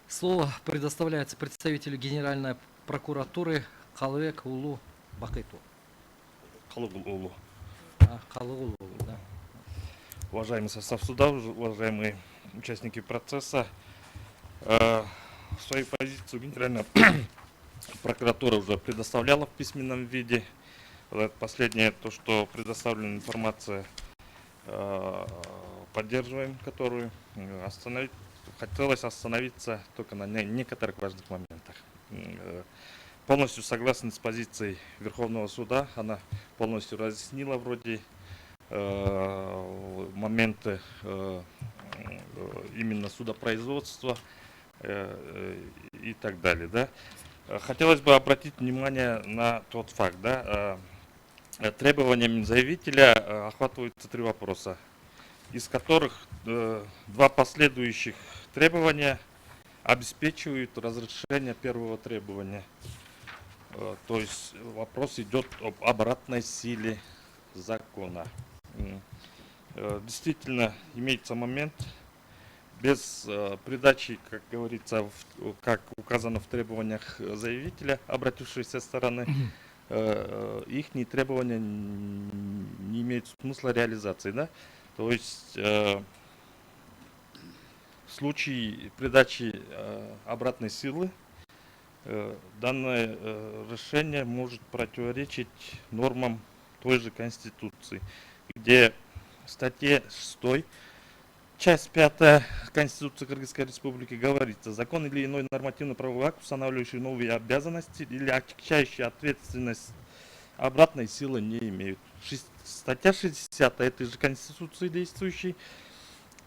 Слово предоставляется представителю Генеральной прокуратуры Калыбек Улу Бакыту. Калыгулу. Калыгулу, да. Уважаемый состав суда, уважаемые участники процесса, свою позицию Генеральная прокуратура уже предоставляла в письменном виде. Последнее, то, что предоставлена информация, поддерживаем, которую хотелось остановиться только на некоторых важных моментах. Полностью согласен с позицией Верховного суда, она полностью разъяснила вроде моменты именно судопроизводства и так далее. Да? Хотелось бы обратить внимание на тот факт, да, требованиями заявителя охватываются 3 вопроса, из которых 2 последующих требования обеспечивают разрешение первого требования. То есть вопрос идет об обратной силе закона. Действительно, имеется момент, без придачи, как говорится, как указано в требованиях заявителя, обратившейся стороны, их требования не имеют смысла реализации. Да? То есть в случае придачи обратной силы данное решение может противоречить нормам той же Конституции, где в статье 6, часть 5 Конституции Кыргызской Республики говорится: закон или иной нормативно-правовой акт, устанавливающий новые обязанности или облегчающий ответственность, обратной силы не имеют. Статья 60 этой же Конституции действующей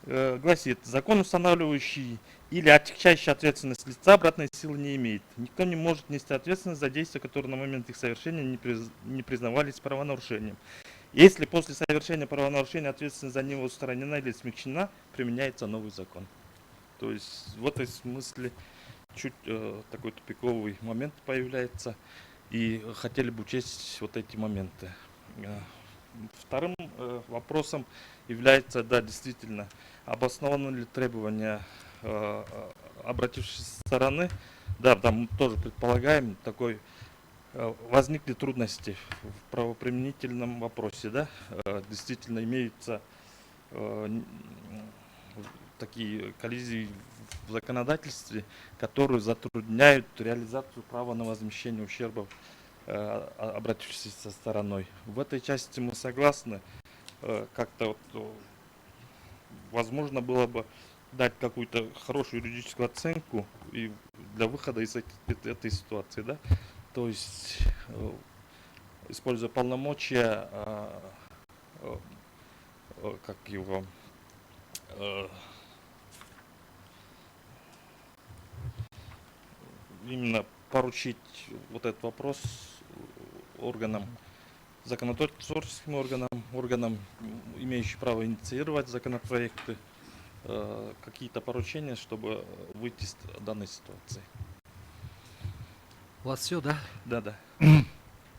гласит: закон, устанавливающий или отягчающий ответственность лица, обратной силы не имеет. Никто не может нести ответственность за действия, которые на момент их совершения не признавались правонарушением. Если после совершения правонарушения ответственность за него устранена или смягчена, применяется новый закон. То есть в этой смысле чуть такой тупиковый момент появляется, и хотели бы учесть вот эти моменты. Вторым вопросом является, да, действительно, обоснованы ли требования обратившейся стороны. Да, мы тоже предполагаем, возникли трудности в правоприменительном вопросе. Да? Действительно, имеются такие коллизии в законодательстве, которые затрудняют реализацию права на возмещение ущербов обратившейся стороной. В этой части мы согласны. Как-то возможно было бы дать какую-то хорошую юридическую оценку и для выхода из этой ситуации. Да? То есть, используя полномочия, как его, именно поручить вот этот вопрос органам, законотворческим органам, имеющим право инициировать законопроекты, какие-то поручения, чтобы выйти из данной ситуации. У вас все, да? Да.